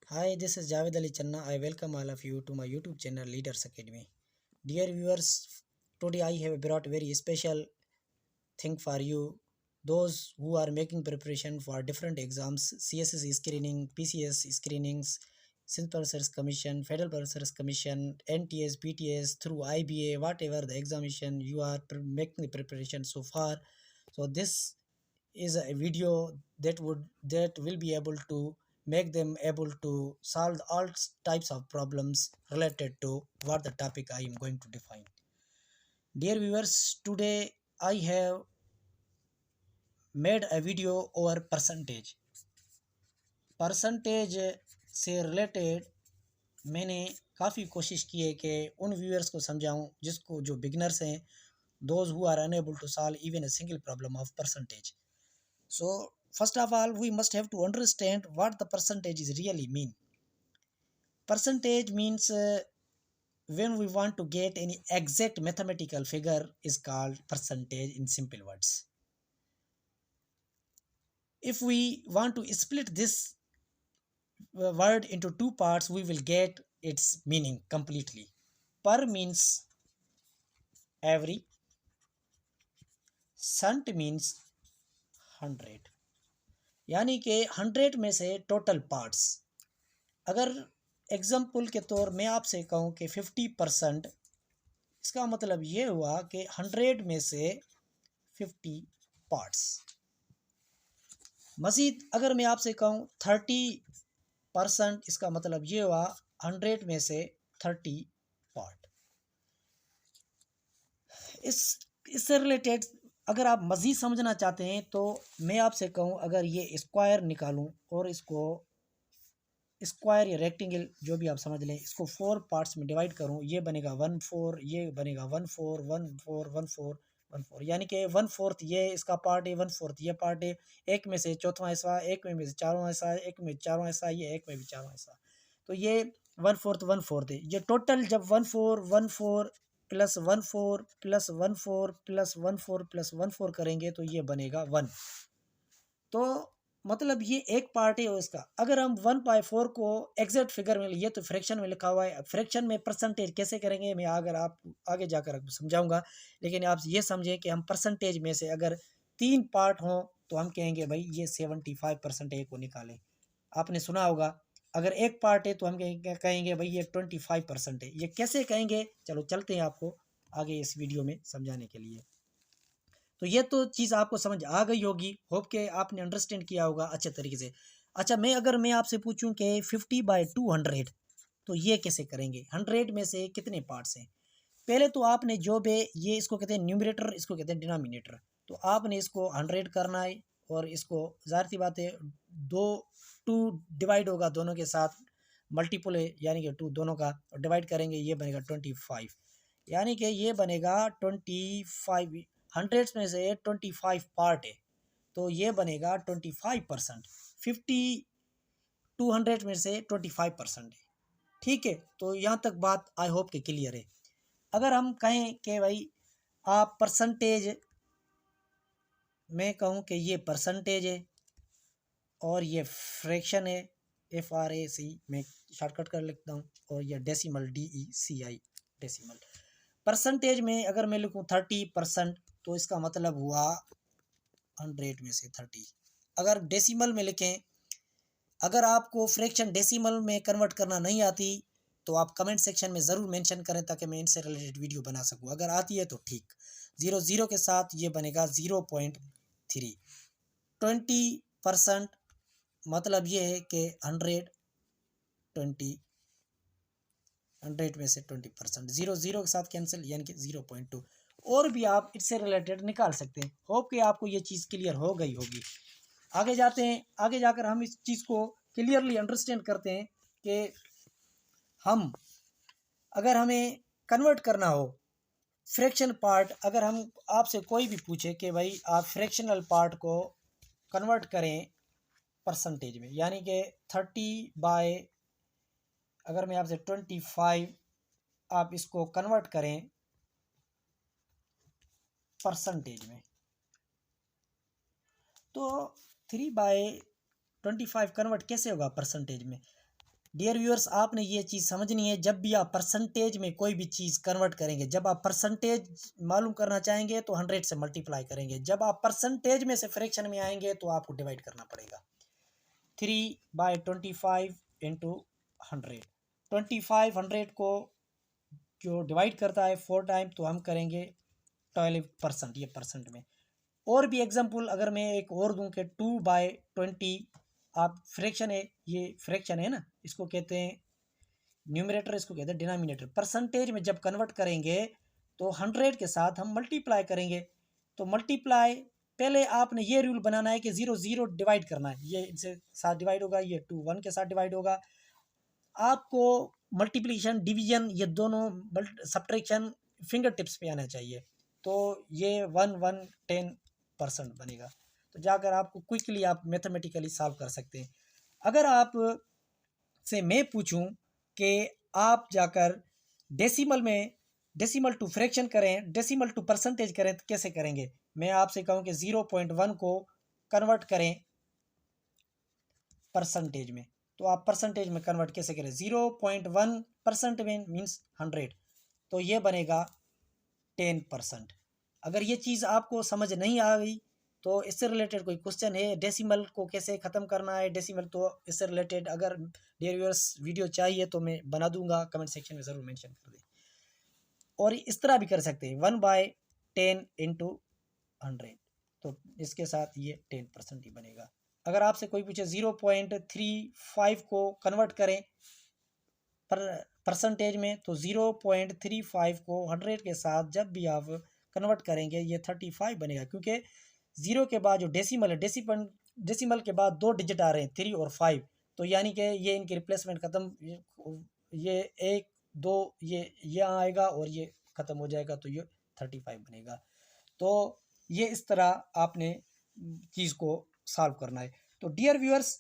Hi, this is Javed Ali Channa. I welcome all of you to my YouTube channel Leaders Academy. Dear viewers, today I have brought a very special thing for you. Those who are making preparation for different exams, CSS screening, PCS screenings, Simple Service Commission, Federal Public Service Commission, NTS, PTS, through IBA, whatever the examination you are making the preparation so far. So this is a video that will be able to make them able to solve all types of problems related to what the topic I am going to define. Dear viewers, today I have made a video over percentage से related मैंने काफ़ी कोशिश की है कि उन viewers को समझाऊं जिसको जो बिगनर्स हैं, those who are unable to solve even a single problem of percentage. So first of all, we must have to understand what the percentage is really mean. Percentage means when we want to get any exact mathematical figure is called percentage in simple words. If we want to split this word into two parts, we will get its meaning completely. Per means every, cent means 100. यानी कि 100 में से total parts. अगर example के तौर में आपसे कहूँ कि 50%, इसका मतलब ये हुआ कि 100 में से 50 पार्ट्स. मज़ीद अगर मैं आपसे कहूँ 30%, इसका मतलब ये हुआ 100 में से 30 पार्ट. इससे रिलेटेड अगर आप मज़ीद समझना चाहते हैं तो मैं आपसे कहूँ, अगर ये स्क्वायर निकालूं और इसको स्क्वायर या रेक्टेंगल जो भी आप समझ लें, इसको 4 पार्ट्स में डिवाइड करूं, ये बनेगा 1/4, ये बनेगा 1/4, 1/4, 1/4, 1/4, यानी कि 1/4 ये इसका पार्ट है, 1/4 ये पार्ट है. एक में से चौथवा हिस्सा, एक में से चारवां हिस्सा, एक में चारवां हिस्सा, ये एक में भी चारवां हिस्सा. तो ये 1/4 1/4 है. ये टोटल जब 1/4 1/4 प्लस 1/4 प्लस 1/4 प्लस 1/4 प्लस 1/4 करेंगे तो ये बनेगा 1. तो मतलब ये एक पार्ट है इसका. अगर हम 1/4 को एग्जैक्ट फिगर में लिए तो फ्रैक्शन में लिखा हुआ है. फ्रैक्शन में परसेंटेज कैसे करेंगे मैं अगर आप आगे जाकर आपको समझाऊंगा, लेकिन आप ये समझें कि हम परसेंटेज में से अगर 3 पार्ट हों तो हम कहेंगे भाई ये 75% को निकालें. आपने सुना होगा अगर एक पार्ट है तो हम कहेंगे भाई ये 25% है. ये कैसे कहेंगे, चलो चलते हैं आपको आगे इस वीडियो में समझाने के लिए. तो ये तो चीज़ आपको समझ आ गई होगी, होप के आपने अंडरस्टैंड किया होगा अच्छे तरीके से. अच्छा, अगर मैं आपसे पूछूं कि 50/200 तो ये कैसे करेंगे, 100 में से कितने पार्ट्स हैं. पहले तो आपने जो भी ये इसको कहते हैं न्यूमरेटर, इसको कहते हैं डिनोमिनेटर. तो आपने इसको 100 करना है और इसको ज़ाहिर सी बात है 2 डिवाइड होगा दोनों के साथ, मल्टीपल है यानी कि 2 दोनों का डिवाइड करेंगे, ये बनेगा 25. यानी कि ये बनेगा 25. 100 में से 25 पार्ट है तो ये बनेगा 25%. 50/200 में से 25% है. ठीक है, तो यहाँ तक बात आई होप के क्लियर है. अगर हम कहें कि भाई आप परसेंटेज में कहूँ कि ये परसेंटेज है और ये फ्रैक्शन है, FRAC में शॉर्टकट कर लिखता हूँ, और ये डेसिमल DECI डेसिमल. परसेंटेज में अगर मैं लिखूँ 30% तो इसका मतलब हुआ 100 में से 30. अगर डेसिमल में लिखें, अगर आपको फ्रैक्शन डेसिमल में कन्वर्ट करना नहीं आती तो आप कमेंट सेक्शन में ज़रूर मेंशन करें ताकि मैं इनसे रिलेटेड वीडियो बना सकूं. अगर आती है तो ठीक. 0 के साथ ये बनेगा 0.3. 20% मतलब ये है कि 100 में से 20%, 0 के साथ कैंसिल यानी कि 0.2. और भी आप इससे रिलेटेड निकाल सकते हैं. होप कि आपको ये चीज़ क्लियर हो गई होगी. आगे जाते हैं, आगे जाकर हम इस चीज़ को क्लियरली अंडरस्टैंड करते हैं कि हम अगर हमें कन्वर्ट करना हो फ्रैक्शन पार्ट, अगर हम आपसे कोई भी पूछे कि भाई आप फ्रैक्शनल पार्ट को कन्वर्ट करें परसेंटेज में, यानी कि 30 अगर मैं आपसे 25 आप इसको कन्वर्ट करें परसेंटेज में, तो 3/25 कन्वर्ट कैसे होगा परसेंटेज में. डियर व्यूअर्स, आपने ये चीज़ समझनी है, जब भी आप परसेंटेज में कोई भी चीज़ कन्वर्ट करेंगे, जब आप परसेंटेज मालूम करना चाहेंगे तो 100 से मल्टीप्लाई करेंगे, जब आप परसेंटेज में से फ्रैक्शन में आएंगे तो आपको डिवाइड करना पड़ेगा। 3/25 इंटू 100, 2500 को जो डिवाइड करता है 4 टाइम, तो हम करेंगे 12%, ये परसेंट में। और भी एग्जांपल अगर मैं एक और दूं कि 2/20, आप फ्रैक्शन है, ये फ्रैक्शन है ना, इसको कहते हैं न्यूमरेटर, इसको कहते हैं डिनोमिनेटर। परसेंटेज में जब कन्वर्ट करेंगे तो 100 के साथ हम मल्टीप्लाई करेंगे, तो मल्टीप्लाई पहले आपने ये रूल बनाना है कि 0 0 डिवाइड करना है, ये इनसे साथ डिवाइड होगा, ये 2 1 के साथ डिवाइड होगा। आपको मल्टीप्लिकेशन, डिवीजन, ये दोनों सब्ट्रैक्शन फिंगर टिप्स पे आना चाहिए, तो ये 1 1 10% बनेगा। तो जाकर आपको क्विकली आप मैथमेटिकली सॉल्व कर सकते हैं। अगर आप से मैं पूछूं कि आप जाकर डेसिमल में डेसिमल टू फ्रैक्शन करें, डेसिमल टू परसेंटेज करें, तो कैसे करेंगे? मैं आपसे कहूं कि 0.1 को कन्वर्ट करें परसेंटेज में, तो आप परसेंटेज में कन्वर्ट कैसे करें? 0.1% में मीन्स 100, तो ये बनेगा 10%। अगर ये चीज़ आपको समझ नहीं आ गई तो इससे रिलेटेड कोई क्वेश्चन है, डेसिमल को कैसे ख़त्म करना है डेसिमल, तो इससे रिलेटेड अगर डियर व्यूअर्स वीडियो चाहिए तो मैं बना दूंगा, कमेंट सेक्शन में ज़रूर मेंशन कर दें। और इस तरह भी कर सकते हैं 1/10 इंटू 100, तो इसके साथ ये 10% ही बनेगा। अगर आपसे कोई पूछे 0.35 को कन्वर्ट करें परसेंटेज में, तो 0.35 को 100 के साथ जब भी आप कन्वर्ट करेंगे ये 35 बनेगा, क्योंकि 0 के बाद जो डेसिमल है, डेसिमल के बाद 2 डिजिट आ रहे हैं 3 और 5, तो यानी कि ये इनकी रिप्लेसमेंट ख़त्म, ये 1 2 ये आएगा और ये ख़त्म हो जाएगा, तो ये 35 बनेगा। तो ये इस तरह आपने चीज़ को सॉल्व करना है। तो डियर व्यूअर्स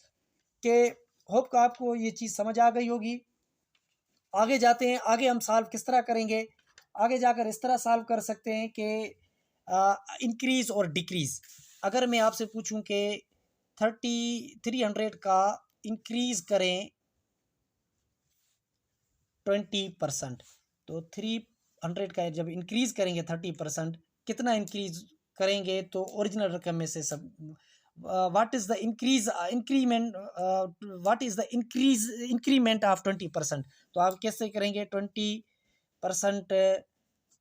के होप का आपको ये चीज़ समझ आ गई होगी। आगे जाते हैं, आगे हम सॉल्व किस तरह करेंगे? आगे जाकर इस तरह सॉल्व कर सकते हैं कि इंक्रीज़ और डिक्रीज़। अगर मैं आपसे पूछूं कि 300 का इंक्रीज़ करें 20%, तो 300 का जब इंक्रीज़ करेंगे 30%, कितना इंक्रीज़ करेंगे? तो ओरिजिनल रकम में से सब what is the increment of 20%, तो आप कैसे करेंगे? 20%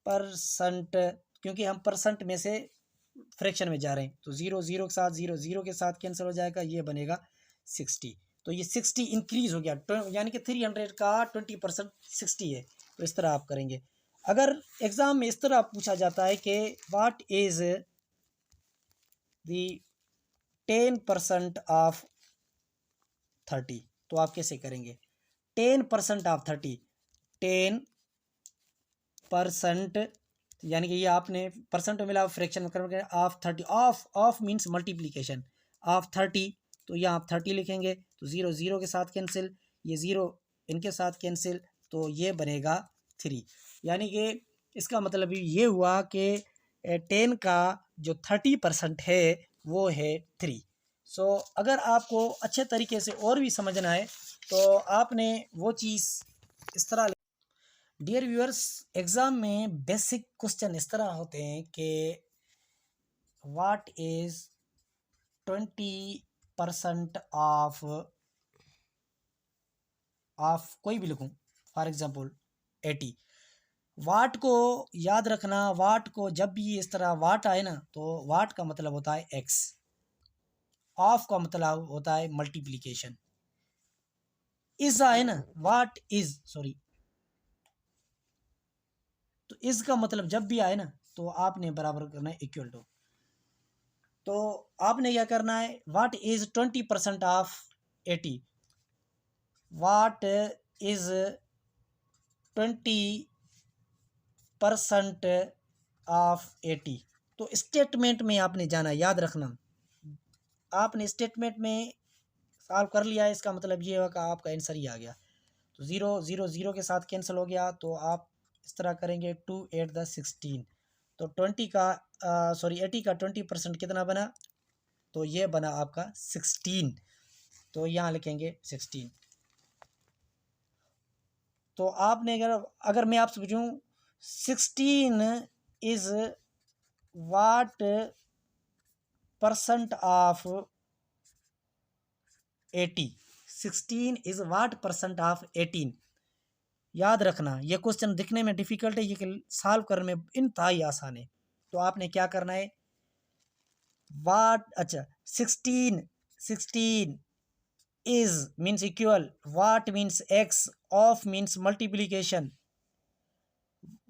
परसेंट, क्योंकि हम परसेंट में से फ्रैक्शन में जा रहे हैं, तो 0 0 के साथ 0 0 के साथ कैंसिल हो जाएगा, ये बनेगा 60, तो ये 60 इंक्रीज़ हो गया, यानी कि 300 का 20% 60 है। तो इस तरह आप करेंगे। अगर एग्ज़ाम में इस तरह पूछा जाता है कि व्हाट इज़ द 10% ऑफ 30, तो आप कैसे करेंगे? 10% ऑफ 30, 10%, यानी कि ये आपने परसेंट में मिला, फ्रैक्शन में कन्वर्ट करें, of 30, of means multiplication of 30, तो यहाँ आप 30 लिखेंगे, तो 0 0 के साथ कैंसिल, ये 0 इनके साथ कैंसिल, तो ये बनेगा 3। यानी कि इसका मतलब ये हुआ कि 10 का जो 30% है वो है 3। सो अगर आपको अच्छे तरीके से और भी समझना है तो आपने वो चीज़ इस तरह। डियर व्यूअर्स, एग्ज़ाम में बेसिक क्वेश्चन इस तरह होते हैं कि व्हाट इज़ 20% ऑफ कोई भी लिखूं, फॉर एग्जांपल 80। वाट को याद रखना, वाट को जब भी इस तरह वाट आए ना, तो वाट का मतलब होता है एक्स, ऑफ का मतलब होता है मल्टीप्लिकेशन, इज आए ना, वाट इज, सॉरी, तो इज का मतलब जब भी आए ना तो आपने बराबर करना है इक्वल टू। तो आपने क्या करना है? What is 20% of 80, what is 20% of 80। तो स्टेटमेंट में आपने जाना, याद रखना, आपने स्टेटमेंट में सॉल्व कर लिया है, इसका मतलब ये होगा कि आपका आंसर ही आ गया। तो 0 0 0 के साथ कैंसिल हो गया, तो आप इस तरह करेंगे 2 8 द 16, तो 20 का सॉरी 80 का 20% कितना बना? तो ये बना आपका 16, तो यहाँ लिखेंगे 16। तो आपने अगर मैं आपसे पूछूं 16 is what percent of 80, 16 is what percent of 18। याद रखना ये क्वेश्चन दिखने में डिफिकल्ट है, ये सॉल्व करने में इंतहाई आसान है। तो आपने क्या करना है, वाट, अच्छा 16 is means equal, what means x, of means multiplication,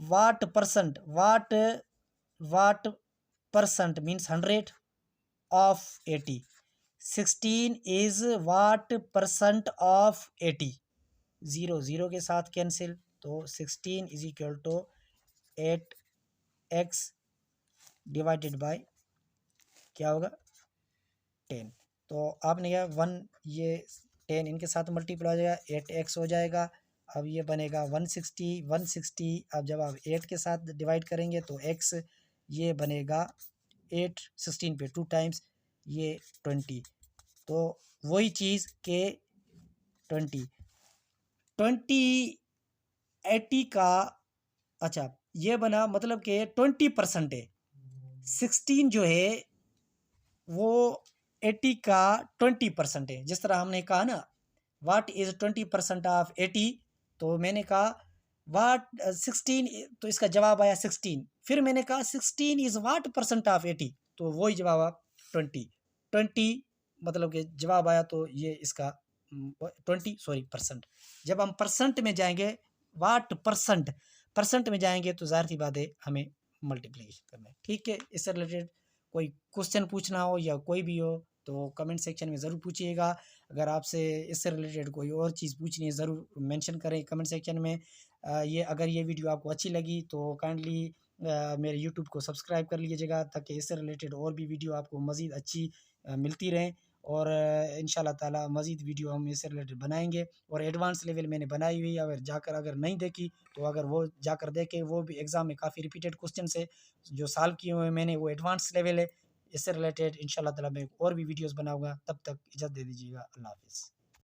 what percent means 100 of 80, 16 is what percent of 80, zero zero के साथ कैंसिल, तो 16 is equal to 8x divided by क्या होगा 10। तो आपने क्या 1, ये 10 इनके साथ मल्टीप्लाई हो जाएगा 8x हो जाएगा। अब ये बनेगा 160, अब जब आप 8 के साथ डिवाइड करेंगे तो x ये बनेगा 8, 16 पे 2 टाइम्स ये 20। तो वही चीज़ के 20 80 का, अच्छा ये बना मतलब कि 20% है, 16 जो है वो 80 का 20% है। जिस तरह हमने कहा ना वाट इज 20% ऑफ 80, तो मैंने कहा वाट 16, तो इसका जवाब आया 16। फिर मैंने कहा 16 इज वाट परसेंट ऑफ 80, तो वही जवाब आया 20 मतलब कि जवाब आया। तो ये इसका 20 सॉरी परसेंट। जब हम परसेंट में जाएंगे, वाट परसेंट में जाएंगे तो ज़ाहिर सी बात है हमें मल्टीप्लिकेशन करना है। ठीक है, इससे रिलेटेड कोई क्वेश्चन पूछना हो या कोई भी हो तो कमेंट सेक्शन में ज़रूर पूछिएगा। अगर आपसे इससे रिलेटेड कोई और चीज़ पूछनी है ज़रूर मेंशन करें कमेंट सेक्शन में। अगर ये वीडियो आपको अच्छी लगी तो काइंडली मेरे यूट्यूब को सब्सक्राइब कर लीजिएगा, ताकि इससे रिलेटेड और भी वीडियो आपको मज़ीद अच्छी मिलती रहें। और इंशाल्लाह ताला मज़ीद वीडियो हम इससे रिलेटेड बनाएंगे। और एडवांस लेवल मैंने बनाई हुई है, अगर नहीं देखी तो अगर वो जाकर देखें, वो भी एग्ज़ाम में काफ़ी रिपीटेड क्वेश्चन है जो सॉल्व किए हुए मैंने, वो एडवांस लेवल है। इससे रिलेटेड इंशाल्लाह ताला मैं और भी वीडियोस बनाऊंगा। तब तक इजाज़त दे दीजिएगा। अल्लाह हाफ़िज़।